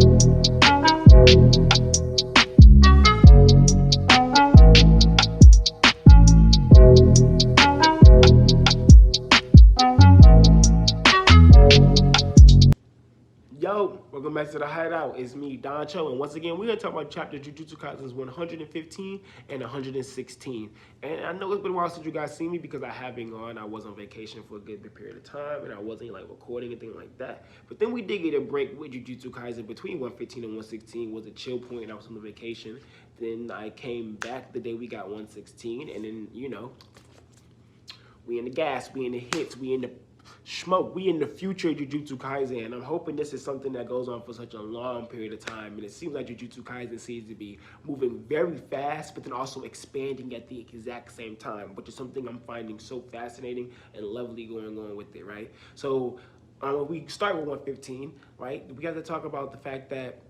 Yo, welcome back to the Hideout. It's me, Doncho, and once again, we're gonna talk about chapter Jujutsu Kaisen 115 and 116. And I know it's been a while since you guys seen me because I have been gone. I was on vacation for a good period of time, and I wasn't like recording anything like that. But then we did get a break with Jujutsu Kaisen between 115 and 116. Was a chill point, and I was on vacation. Then I came back the day we got 116, and then we in the gas, we in the hits, we in the smoke, we in the future of Jujutsu Kaisen. And I'm hoping this is something that goes on for such a long period of time. And it seems like Jujutsu Kaisen seems to be moving very fast, but then also expanding at the exact same time, which is something I'm finding so fascinating and lovely going on with it, right? So we start with 115, right? We have to talk about the fact that,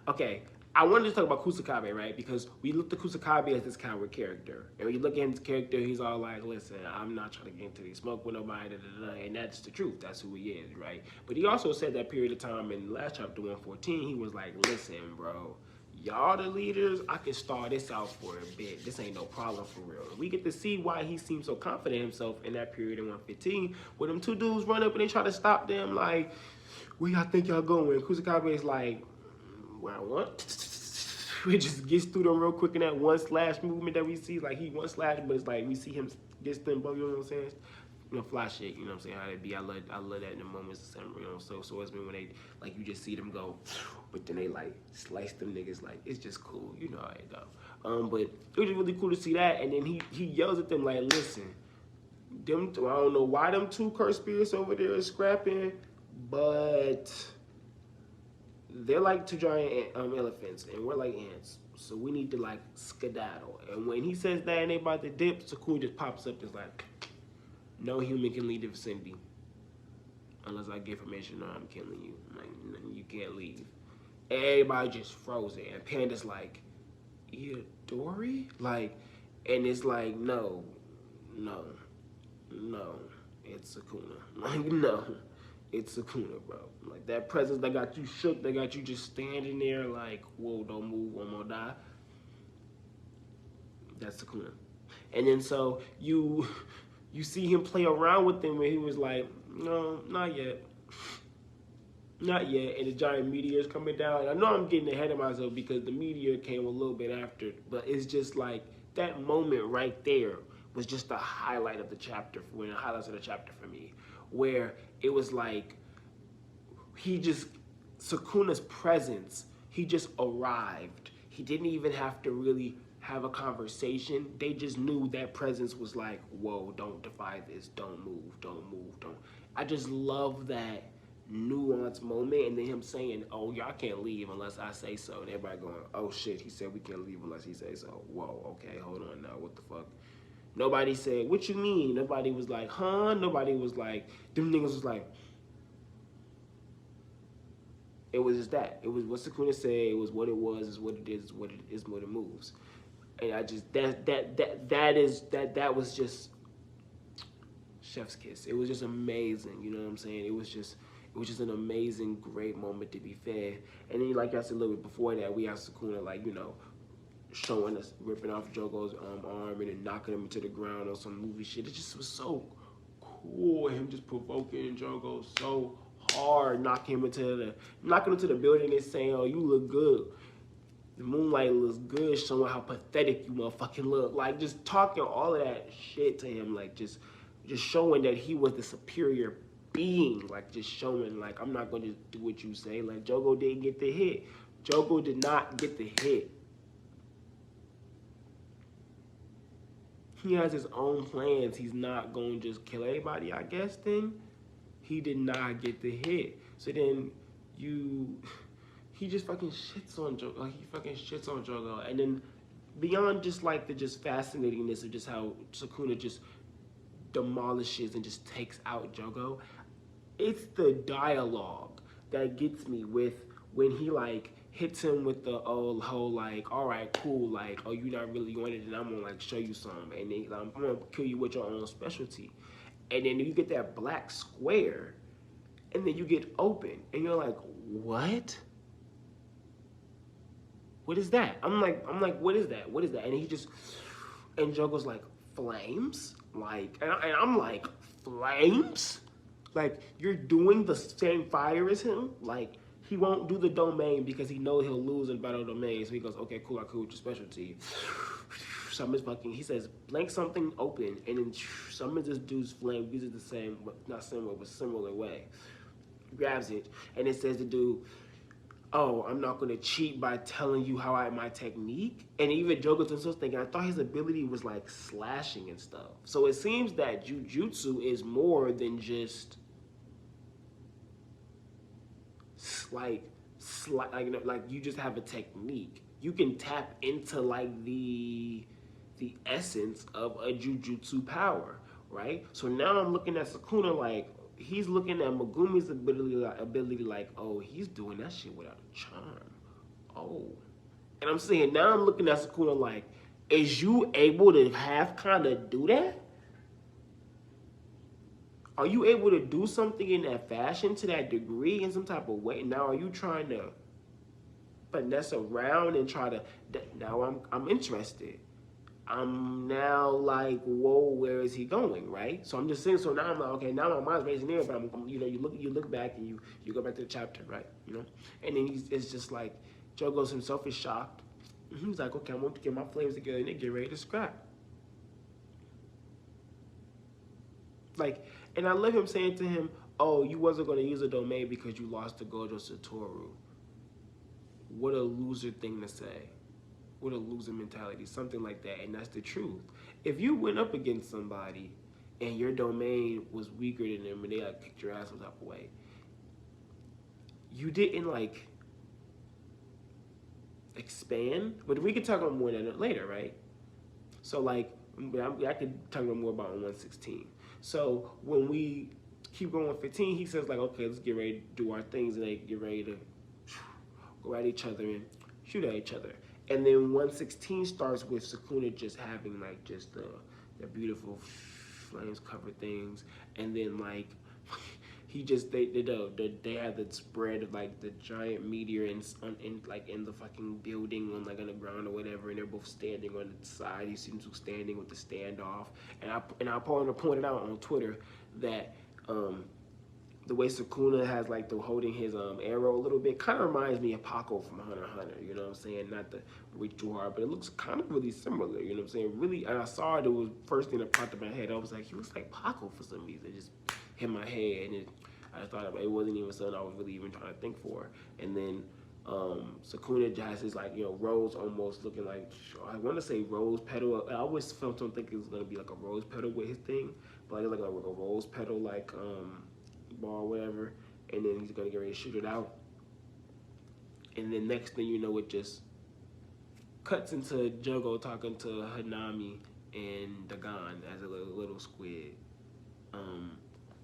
okay, I wanted to talk about Kusakabe, right? Because we looked at Kusakabe as this coward character. And when you look at his character, he's all like, listen, I'm not trying to get into the smoke with nobody, and that's the truth. That's who he is, right? But he also said that period of time in the last chapter 114, he was like, listen, bro, y'all the leaders, I can start this out for a bit. This ain't no problem for real. And we get to see why he seems so confident in himself in that period in 115, where them two dudes run up and they try to stop them, like, where y'all think y'all going? Kusakabe is like, where I want. It just gets through them real quick in that one slash movement that we see. Like he one slash, but it's like we see him gets them, you know what I'm saying? You know, fly shit, you know what I'm saying? How they be. I love that in the moments, you know. So it's been when they like you just see them go, but then they like slice them niggas. Like it's just cool, you know how it go. But it was really cool to see that. And then he yells at them like, listen, them. I don't know why them two curse spirits over there is scrapping, but they're like two giant elephants, and we're like ants. So we need to like skedaddle. And when he says that and they about to dip, Sukuna just pops up, just like, no human can leave the vicinity unless I get information or I'm killing you. Like you can't leave. Everybody just froze it, and Panda's like, Dory? Like, and it's like, no, it's Sukuna. Like, no. It's Sukuna, bro. Like that presence that got you shook, that got you just standing there like, whoa, don't move, one more die. That's Sukuna. And then so you see him play around with him, and he was like, no, not yet. Not yet. And the giant meteor is coming down. I know I'm getting ahead of myself because the meteor came a little bit after, but it's just like that moment right there was just the highlight of the chapter, one of the highlights of the chapter for me, where it was like Sukuna's presence, he just arrived. He didn't even have to really have a conversation. They just knew that presence was like, whoa, don't defy this, don't move, don't move, don't. I just love that nuanced moment, and then him saying, oh, y'all can't leave unless I say so. And everybody going, oh shit, he said we can't leave unless he says so. Whoa, okay, hold on now, what the fuck? Nobody said, what you mean? Nobody was like, huh? Nobody was like, them niggas was like, it was just that. It was what Sukuna said. It was what it was. Is what it is. What it is. What it moves. And I just that was just chef's kiss. It was just amazing. You know what I'm saying? It was just an amazing, great moment to be fair. And then, like I said a little bit before that, we had Sukuna like showing us ripping off Jogo's arm and then knocking him into the ground on some movie shit. It just was so cool. Him just provoking Jogo so hard, knocking him into the building and saying, oh, you look good. The moonlight looks good, showing how pathetic you motherfucking look. Like just talking all of that shit to him, like just showing that he was the superior being, like just showing like I'm not gonna do what you say. Like Jogo didn't get the hit. Jogo did not get the hit. He has his own plans. He's not going to just kill everybody, I guess, then. He did not get the hit. So then he just fucking shits on Jogo. He fucking shits on Jogo. And then beyond just like the just fascinatingness of just how Sukuna just demolishes and just takes out Jogo, it's the dialogue that gets me with when he like hits him with the whole like, all right, cool, like, oh, you not really on it, and I'm gonna like show you some, and then I'm gonna kill you with your own specialty, and then you get that black square, and then you get open, and you're like, what? What is that? I'm like, what is that? What is that? And he just, and Jogo's like, flames? Like, and I'm like, flames? Like, you're doing the same fire as him? Like, he won't do the domain because he knows he'll lose in battle domain. So he goes, okay, cool, I cool with your specialty. Summons fucking, he says, blank something open, and then summons this dude's flame, uses the same, not similar, but similar way. Grabs it, and it says the dude, oh, I'm not gonna cheat by telling you how my technique. And even Jogo's himself thinking, I thought his ability was like slashing and stuff. So it seems that Jujutsu is more than just like you just have a technique. You can tap into like the essence of a Jujutsu power, right? So now I'm looking at Sukuna like he's looking at Megumi's ability like, oh, he's doing that shit without a charm. Oh. And I'm saying now I'm looking at Sukuna like, is you able to have kind of do that? Are you able to do something in that fashion to that degree in some type of way? Now are you trying to finesse around and try to? Now I'm interested. I'm now like, whoa, where is he going, right? So I'm just saying. So now I'm like, okay, now my mind's racing there, but you look back and you go back to the chapter, right? And then it's just like Jogo's himself is shocked. He's like, okay, I'm going to get my flames together and they get ready to scrap. Like, and I love him saying to him, oh, you wasn't going to use a domain because you lost to Gojo Satoru. What a loser thing to say. What a loser mentality, something like that, and that's the truth. If you went up against somebody and your domain was weaker than them and they like kicked your ass some type of way, you didn't like expand, but we could talk about more than it later, right? So like, I could talk more about on 116. So when we keep going with 15, he says like, okay, let's get ready to do our things, and they get ready to go at each other and shoot at each other. And then 116 starts with Sukuna just having like just the beautiful flames covered things, and then like he just they had the spread of like the giant meteor in the fucking building on like on the ground or whatever, and they're both standing on the side. He seems to be standing with the standoff, and I pointed out on Twitter that the way Sukuna has like the holding his arrow a little bit kind of reminds me of Paco from Hunter x Hunter. You know what I'm saying? Not to reach too hard, but it looks kind of really similar. You know what I'm saying? Really, and I saw it. It was first thing that popped in my head. I was like, he looks like Paco for some reason. It just hit my head, and I thought about it. It wasn't even something I was really even trying to think for. And then Sukuna has his like rose almost looking like, I want to say rose petal. I always felt something it was gonna be like a rose petal with his thing, but like a rose petal like ball, whatever, and then he's gonna get ready to shoot it out, and then next thing you know, it just cuts into Jogo talking to Hanami and Dagon as a little squid,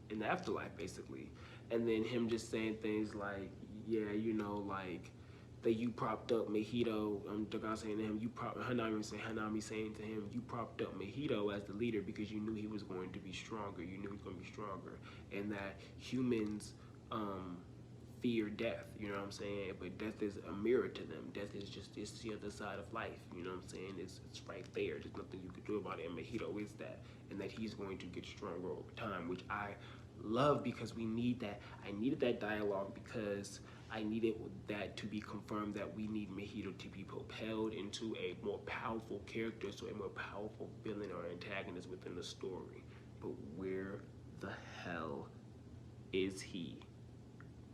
in the afterlife basically, and then him just saying things like, yeah, like that you propped up Mahito, Dagon saying to him, Hanami saying to him, you propped up Mahito as the leader because you knew he was going to be stronger. You knew he was going to be stronger, and that humans fear death. You know what I'm saying? But death is a mirror to them. Death is just it's the other side of life. You know what I'm saying? It's right there. There's nothing you can do about it. And Mahito is that, and that he's going to get stronger over time, which I love because we need that. I needed that dialogue because I needed that to be confirmed that we need Mahito to be propelled into a more powerful character, so a more powerful villain or antagonist within the story. But where the hell is he?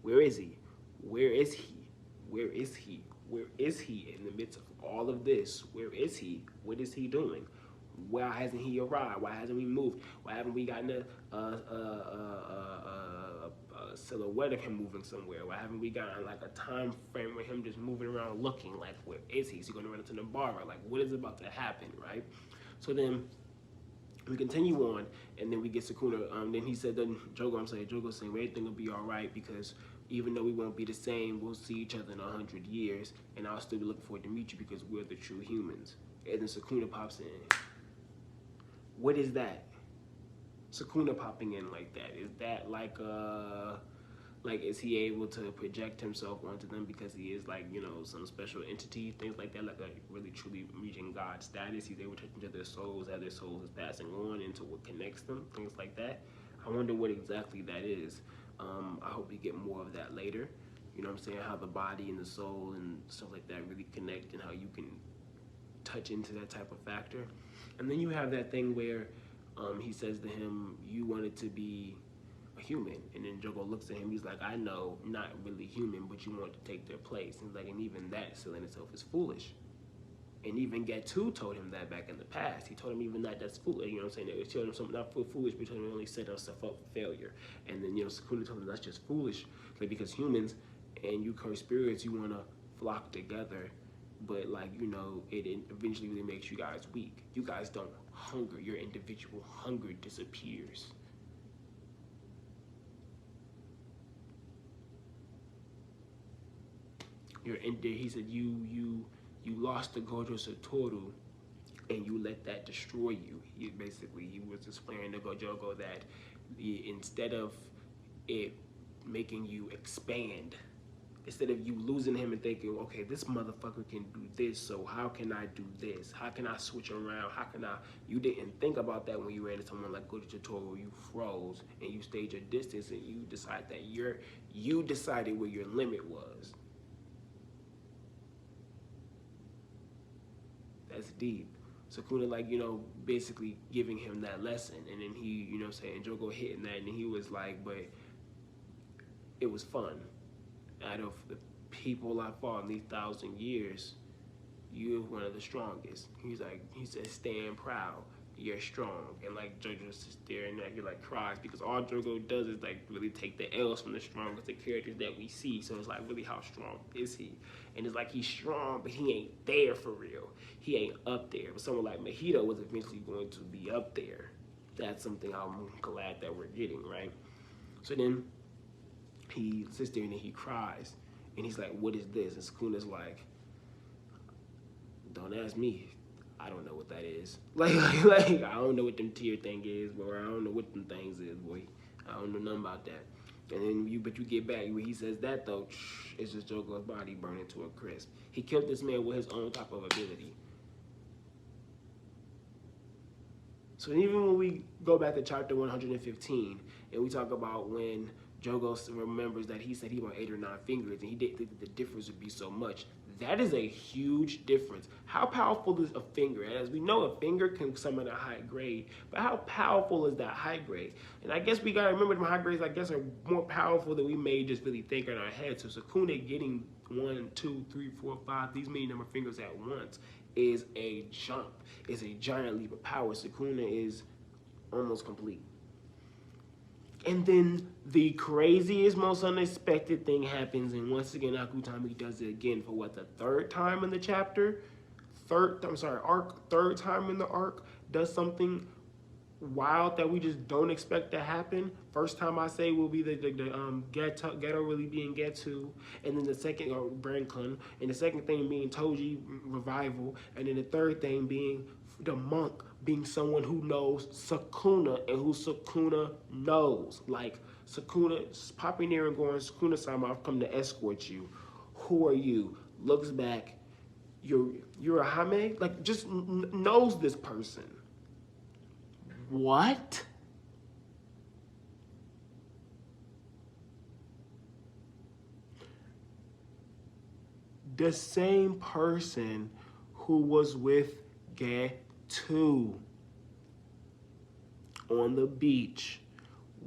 Where is he? Where is he? Where is he? Where is he in the midst of all of this? Where is he? What is he doing? Why hasn't he arrived? Why hasn't we moved? Why haven't we gotten a silhouette of him moving somewhere? Why haven't we gotten like a time frame with him just moving around looking like, where is he? Is he going to run into Nabara? Like, what is about to happen, right? So then we continue on, and then we get Sukuna. Then he said, Jogo's saying, everything will be all right because even though we won't be the same, we'll see each other in 100 years, and I'll still be looking forward to meet you because we're the true humans. And then Sukuna pops in. What is that? Sukuna popping in like that? Is that like Like, is he able to project himself onto them because he is like, you know, some special entity, things like that, like a really truly reaching God status? He's able to touch into their souls as their souls is passing on into what connects them, things like that. I wonder what exactly that is. I hope we get more of that later. You know what I'm saying? How the body and the soul and stuff like that really connect and how you can touch into that type of factor. And then you have that thing where he says to him, you wanted to be a human. And then Jogo looks at him, he's like, I know, not really human, but you want to take their place. And he's like, and even that still in itself is foolish. And even Getu told him that back in the past. He told him even that's foolish. You know what I'm saying? He told him something not foolish, but he told him only set himself up for failure. And then, you know, Sukuna told him that's just foolish. Like, because humans and you curse spirits, you want to flock together. But, like, you know, it eventually really makes you guys weak. You guys don't hunger. Your individual hunger disappears. He said you lost the Gojo Satoru and you let that destroy you. He was explaining to Gojogo that instead of it making you expand, instead of you losing him and thinking, okay, this motherfucker can do this, so how can I do this? How can I switch around? You didn't think about that when you ran into someone like Gojo Satoru. You froze and you stayed your distance and you decided that you decided where your limit was. That's deep. Sukuna, like, you know, basically giving him that lesson. And then he, you know what I'm saying, Jogo hitting that, and he was like, but it was fun. Out of the people I fought in these 1,000 years, you're one of the strongest. He said, stand proud. You're strong. And like Jojo sits there and he like cries because all Jogo does is like really take the L's from the strongest, the characters that we see. So it's like, really, how strong is he? And it's like, he's strong, but he ain't there for real. He ain't up there. But someone like Mahito was eventually going to be up there. That's something I'm glad that we're getting, right? So then he sits there and he cries. And he's like, what is this? And Sukuna's like, don't ask me. I don't know what that is. Like I don't know what them tear thing is, boy. I don't know what them things is, boy. I don't know nothing about that. And then you get back when he says that though, it's just Jogo's body burning to a crisp. He killed this man with his own type of ability. So even when we go back to chapter 115 and we talk about when Jogo remembers that he said he wanted 8 or 9 fingers and he didn't think that the difference would be so much. That is a huge difference. How powerful is a finger? As we know, a finger can summon a high grade, but how powerful is that high grade? And I guess we gotta remember the high grades, I guess, are more powerful than we may just really think in our head. So Sukuna getting 1, 2, 3, 4, 5, these many number of fingers at once is a jump. It's a giant leap of power. Sukuna is almost complete. And then the craziest, most unexpected thing happens, and once again, Akutami does it again for what, the 3rd time in the chapter? Third time in the arc, does something wild that we just don't expect to happen. First time I say will be the Geto really being Getu, and then the second, or Brankun, and the second thing being Toji revival, and then the third thing being the monk being someone who knows Sukuna and who Sukuna knows. Like, Sukuna popping there and going, Sukuna-sama, I've come to escort you. Who are you? Looks back, you're a Hame? Like, just knows this person. What? The same person who was with Getu on the beach.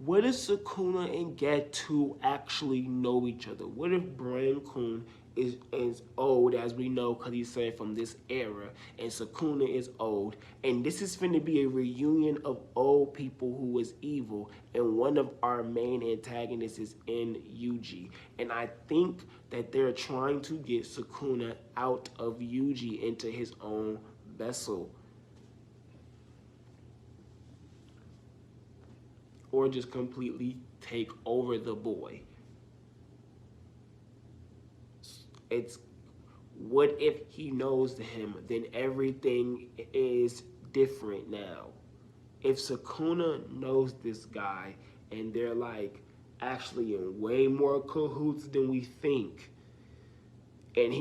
What if Sukuna and Getu actually know each other? What if Brankun is old, as we know, because he's saying from this era, and Sukuna is old, and this is finna be a reunion of old people who was evil, and one of our main antagonists is in Yuji, and I think that they're trying to get Sukuna out of Yuji into his own vessel, or just completely take over the boy. It's, what if he knows him? Then everything is different now. If Sukuna knows this guy and they're like, actually in way more cahoots than we think. And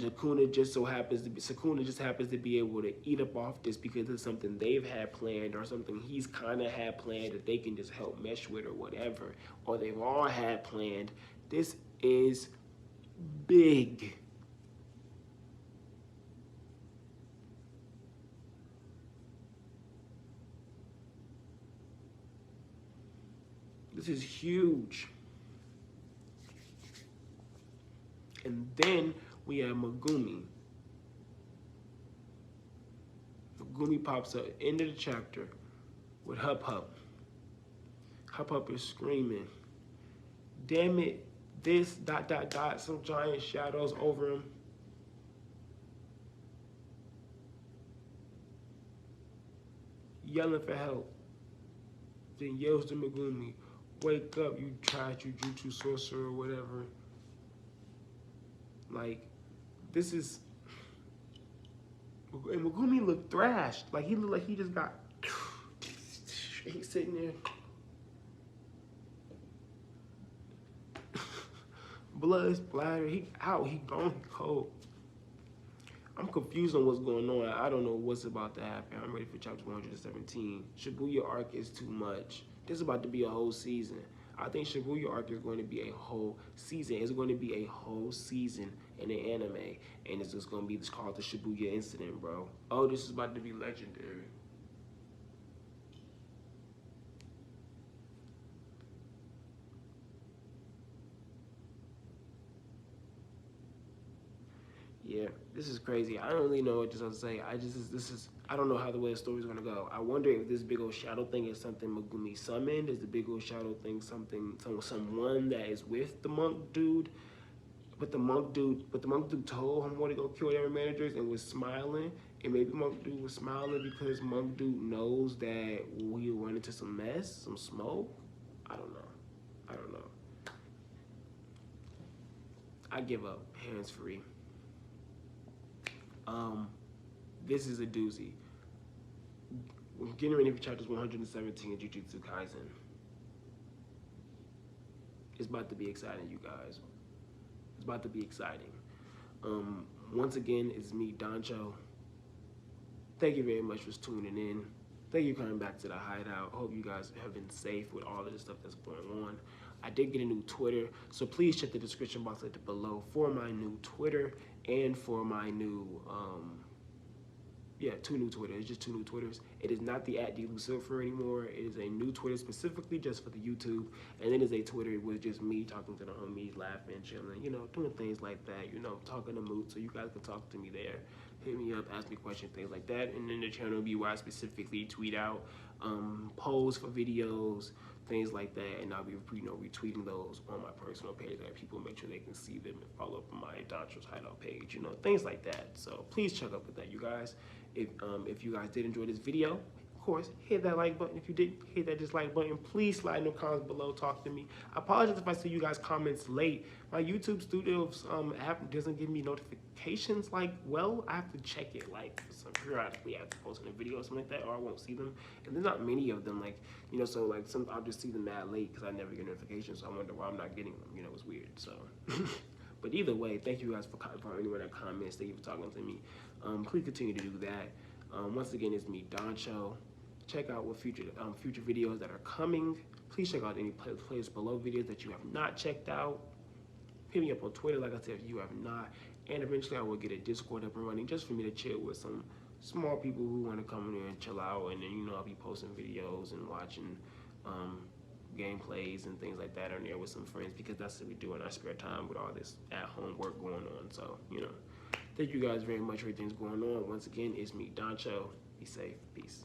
Sukuna just happens to be able to eat up off this because it's something they've had planned or something he's kind of had planned that they can just help mesh with or whatever, or they've all had planned. This is big. This is huge. And then we have Megumi. Megumi pops up into the chapter with Hup Hup. Hup Hup is screaming, damn it, this ... some giant shadows over him. Yelling for help. Then yells to Megumi, wake up, you trash Jujutsu sorcerer or whatever. Like, this is... And Megumi looked thrashed. Like, he looked like he just got... He's sitting there. Blood splatter. He out. He gone. He cold. I'm confused on what's going on. I don't know what's about to happen. I'm ready for chapter 117. Shibuya arc is too much. This is about to be a whole season. I think Shibuya arc is going to be a whole season. It's going to be a whole season in the anime. And it's just going to be called the Shibuya incident, bro. Oh, this is about to be legendary. Yeah, this is crazy. I don't really know what to say. I don't know how the way the story's gonna go. I wonder if this big old shadow thing is something Megumi summoned. Is the big old shadow thing someone that is with the monk dude? But the monk dude told him to go kill whatever managers and was smiling. And maybe monk dude was smiling because monk dude knows that we'll run into some mess, some smoke. I don't know. I give up. Hands free. This is a doozy. We're getting ready for chapters 117 of Jujutsu Kaisen. It's about to be exciting, you guys. It's about to be exciting. Once again, it's me, Doncho. Thank you very much for tuning in. Thank you for coming back to the Hideout. Hope you guys have been safe with all of the stuff that's going on. I did get a new Twitter, so please check the description box below for my new Twitter and for my new, two new Twitters. It's just 2 new Twitters. It is not the @DLucifer anymore. It is a new Twitter specifically just for the YouTube, and then it's a Twitter with just me talking to the homies, laughing, chilling, doing things like that, talking to Moot, so you guys can talk to me there. Hit me up, ask me questions, things like that, and then the channel will be where I specifically tweet out polls for videos, things like that, and I'll be retweeting those on my personal page so that people make sure they can see them and follow up on my Dontro's Hideout page, things like that. So please check up with that, you guys. If you guys did enjoy this video, of course, hit that like button. If you didn't, hit that dislike button. Please slide in the comments below, talk to me. I apologize if I see you guys' comments late. My YouTube Studios app doesn't give me notifications I have to check it periodically after posting a video or something like that, or I won't see them. And there's not many of them, some I'll just see them mad late because I never get notifications, so I wonder why I'm not getting them. It's weird, so. But either way, thank you guys for anyone that comments. Thank you for talking to me. Please continue to do that. Once again, it's me, Doncho. Check out what future videos that are coming. Please check out any playlists below videos that you have not checked out. Hit me up on Twitter, like I said, if you have not. And eventually I will get a Discord up and running just for me to chill with some small people who want to come in here and chill out. And then, I'll be posting videos and watching gameplays and things like that on there with some friends, because that's what we do in our spare time with all this at-home work going on. So, thank you guys very much for everything's going on. Once again, it's me, Doncho. Be safe. Peace.